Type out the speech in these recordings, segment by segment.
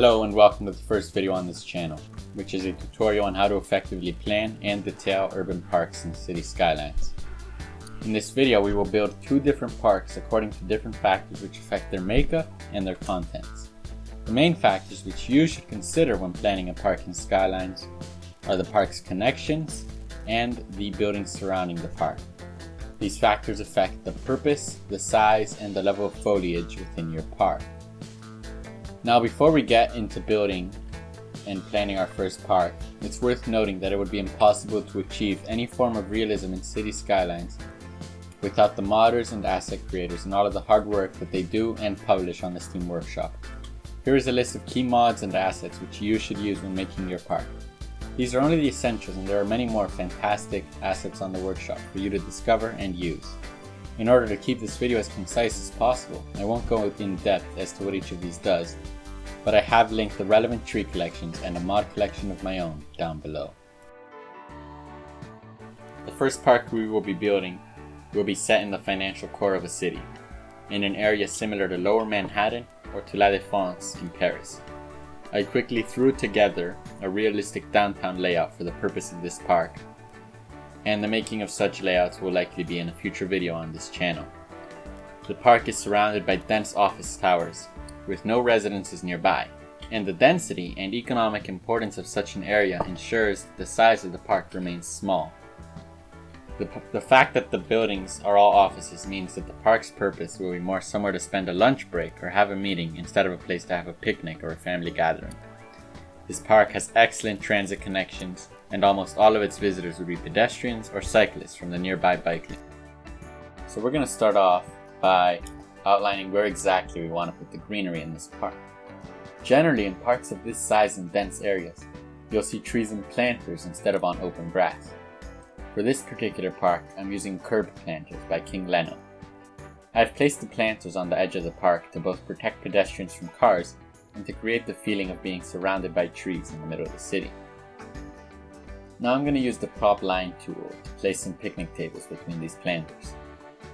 Hello and welcome to the first video on this channel, which is a tutorial on how to effectively plan and detail urban parks in city skylines. In this video we will build two different parks according to different factors which affect their makeup and their contents. The main factors which you should consider when planning a park in skylines are the park's connections and the buildings surrounding the park. These factors affect the purpose, the size, and the level of foliage within your park. Now before we get into building and planning our first park, it's worth noting that it would be impossible to achieve any form of realism in city skylines without the modders and asset creators and all of the hard work that they do and publish on the Steam Workshop. Here is a list of key mods and assets which you should use when making your park. These are only the essentials, and there are many more fantastic assets on the workshop for you to discover and use. In order to keep this video as concise as possible, I won't go in depth as to what each of these does, but I have linked the relevant tree collections and a mod collection of my own down below. The first park we will be building will be set in the financial core of a city, in an area similar to Lower Manhattan or to La Défense in Paris. I quickly threw together a realistic downtown layout for the purpose of this park, and the making of such layouts will likely be in a future video on this channel. The park is surrounded by dense office towers, with no residences nearby, and the density and economic importance of such an area ensures that the size of the park remains small. The fact that the buildings are all offices means that the park's purpose will be more somewhere to spend a lunch break or have a meeting instead of a place to have a picnic or a family gathering. This park has excellent transit connections, and almost all of its visitors would be pedestrians or cyclists from the nearby bike lane. So we're going to start off by outlining where exactly we want to put the greenery in this park. Generally, in parks of this size and dense areas, you'll see trees and planters instead of on open grass. For this particular park, I'm using curb planters by King Leno. I've placed the planters on the edge of the park to both protect pedestrians from cars and to create the feeling of being surrounded by trees in the middle of the city. Now I'm going to use the prop line tool to place some picnic tables between these planters.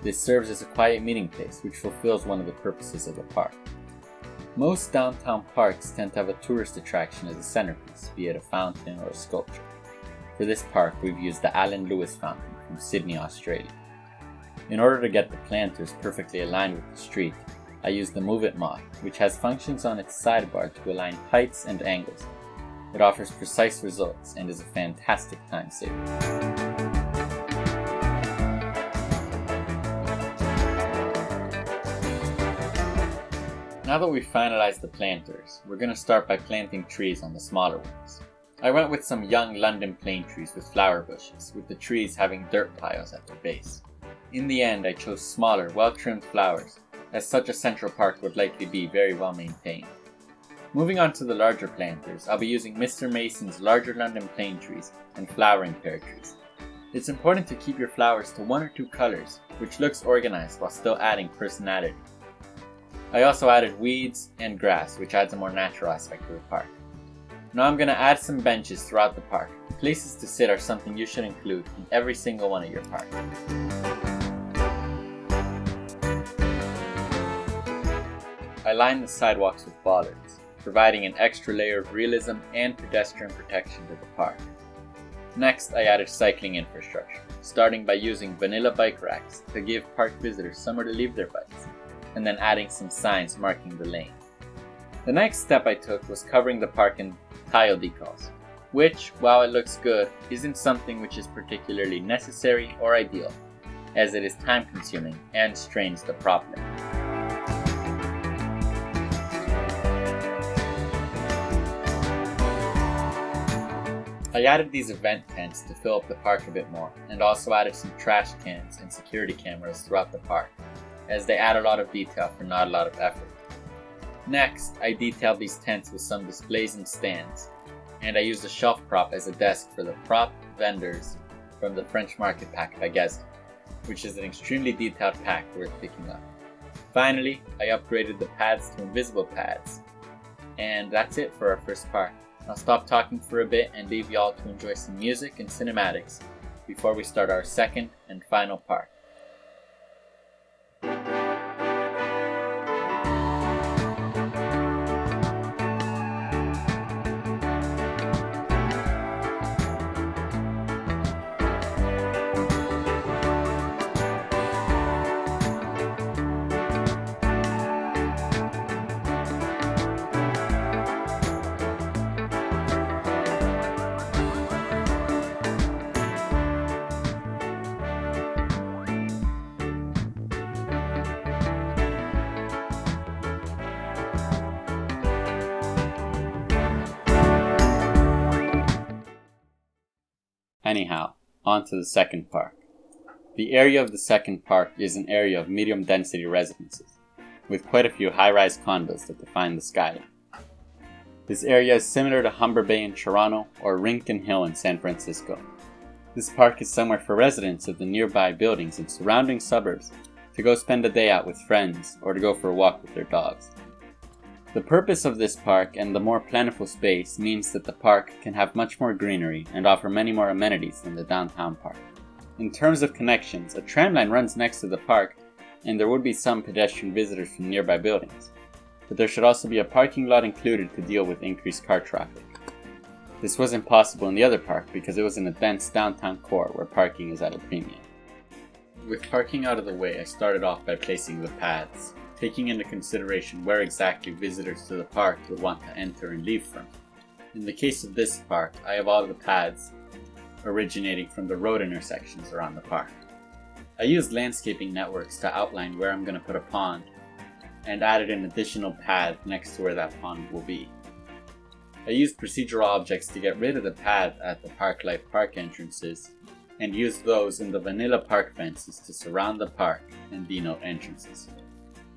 This serves as a quiet meeting place which fulfills one of the purposes of the park. Most downtown parks tend to have a tourist attraction as a centerpiece, be it a fountain or a sculpture. For this park we've used the Alan Lewis fountain from Sydney, Australia. In order to get the planters perfectly aligned with the street, I used the Move It mod, which has functions on its sidebar to align heights and angles. It offers precise results and is a fantastic time saver. Now that we've finalized the planters, we're going to start by planting trees on the smaller ones. I went with some young London plane trees with flower bushes, with the trees having dirt piles at their base. In the end, I chose smaller, well-trimmed flowers, as such a central park would likely be very well maintained. Moving on to the larger planters, I'll be using Mr. Mason's larger London plane trees and flowering pear trees. It's important to keep your flowers to one or two colors, which looks organized while still adding personality. I also added weeds and grass, which adds a more natural aspect to the park. Now I'm going to add some benches throughout the park. Places to sit are something you should include in every single one of your parks. I lined the sidewalks with bollards, providing an extra layer of realism and pedestrian protection to the park. Next, I added cycling infrastructure, starting by using vanilla bike racks to give park visitors somewhere to leave their bikes, and then adding some signs marking the lane. The next step I took was covering the park in tile decals, which, while it looks good, isn't something which is particularly necessary or ideal, as it is time consuming and strains the prop layer. I added these event tents to fill up the park a bit more, and also added some trash cans and security cameras throughout the park, as they add a lot of detail for not a lot of effort. Next, I detailed these tents with some displays and stands, and I used a shelf prop as a desk for the prop vendors from the French Market pack by Gazette, which is an extremely detailed pack worth picking up. Finally, I upgraded the pads to invisible pads, and that's it for our first park. I'll stop talking for a bit and leave y'all to enjoy some music and cinematics before we start our second and final park. Anyhow, on to the second park. The area of the second park is an area of medium density residences, with quite a few high-rise condos that define the skyline. This area is similar to Humber Bay in Toronto or Rincon Hill in San Francisco. This park is somewhere for residents of the nearby buildings and surrounding suburbs to go spend a day out with friends or to go for a walk with their dogs. The purpose of this park and the more plentiful space means that the park can have much more greenery and offer many more amenities than the downtown park. In terms of connections, a tram line runs next to the park and there would be some pedestrian visitors from nearby buildings, but there should also be a parking lot included to deal with increased car traffic. This wasn't possible in the other park because it was in a dense downtown core where parking is at a premium. With parking out of the way, I started off by placing the paths, taking into consideration where exactly visitors to the park would want to enter and leave from. In the case of this park, I have all of the paths originating from the road intersections around the park. I used landscaping networks to outline where I'm going to put a pond and added an additional path next to where that pond will be. I used procedural objects to get rid of the path at the Park Life Park entrances and used those in the vanilla park fences to surround the park and denote entrances.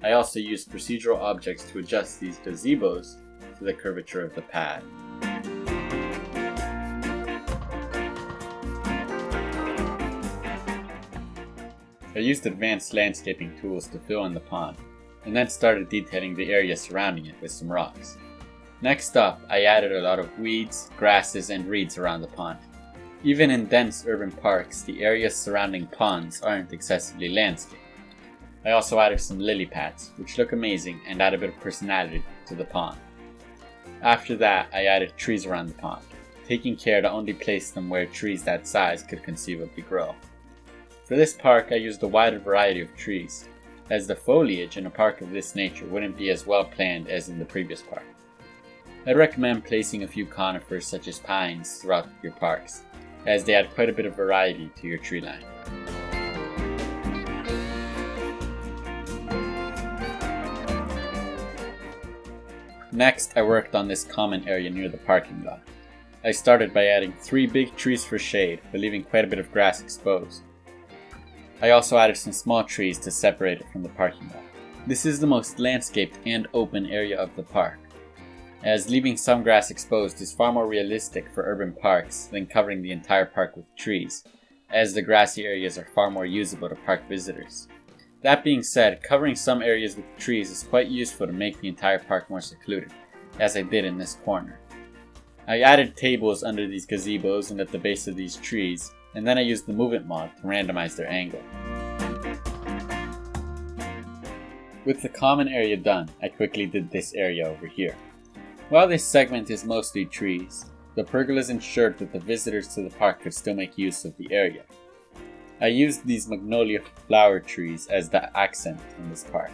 I also used procedural objects to adjust these gazebos to the curvature of the path. I used advanced landscaping tools to fill in the pond, and then started detailing the area surrounding it with some rocks. Next up, I added a lot of weeds, grasses, and reeds around the pond. Even in dense urban parks, the areas surrounding ponds aren't excessively landscaped. I also added some lily pads, which look amazing and add a bit of personality to the pond. After that, I added trees around the pond, taking care to only place them where trees that size could conceivably grow. For this park, I used a wider variety of trees, as the foliage in a park of this nature wouldn't be as well planned as in the previous park. I'd recommend placing a few conifers such as pines throughout your parks, as they add quite a bit of variety to your tree line. Next, I worked on this common area near the parking lot. I started by adding 3 big trees for shade, but leaving quite a bit of grass exposed. I also added some small trees to separate it from the parking lot. This is the most landscaped and open area of the park, as leaving some grass exposed is far more realistic for urban parks than covering the entire park with trees, as the grassy areas are far more usable to park visitors. That being said, covering some areas with trees is quite useful to make the entire park more secluded, as I did in this corner. I added tables under these gazebos and at the base of these trees, and then I used the movement mod to randomize their angle. With the common area done, I quickly did this area over here. While this segment is mostly trees, the pergolas ensured that the visitors to the park could still make use of the area. I used these magnolia flower trees as the accent in this park,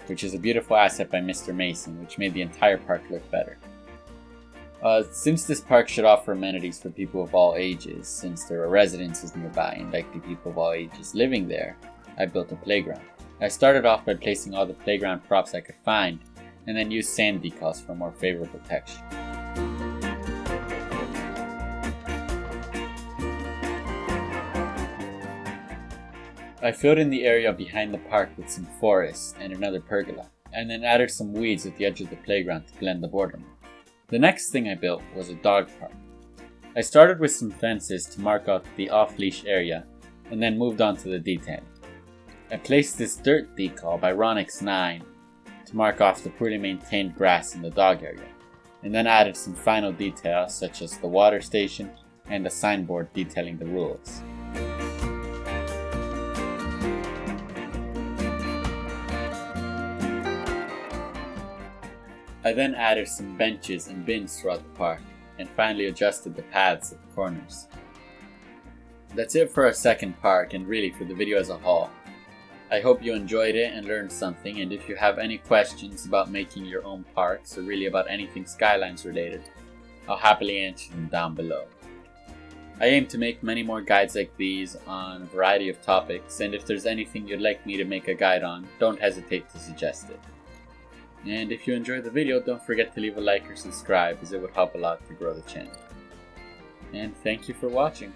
which is a beautiful asset by Mr. Mason, which made the entire park look better. Since this park should offer amenities for people of all ages, since there are residences nearby and likely people of all ages living there, I built a playground. I started off by placing all the playground props I could find, and then used sand decals for more favorable texture. I filled in the area behind the park with some forest and another pergola, and then added some weeds at the edge of the playground to blend the border more. The next thing I built was a dog park. I started with some fences to mark out the off-leash area, and then moved on to the detailing. I placed this dirt decal by Ronix 9 to mark off the poorly maintained grass in the dog area, and then added some final details such as the water station and a signboard detailing the rules. I then added some benches and bins throughout the park, and finally adjusted the paths at the corners. That's it for our second park, and really for the video as a whole. I hope you enjoyed it and learned something, and if you have any questions about making your own parks, or really about anything Skylines related, I'll happily answer them down below. I aim to make many more guides like these on a variety of topics, and if there's anything you'd like me to make a guide on, don't hesitate to suggest it. And if you enjoyed the video, don't forget to leave a like or subscribe, as it would help a lot to grow the channel. And thank you for watching.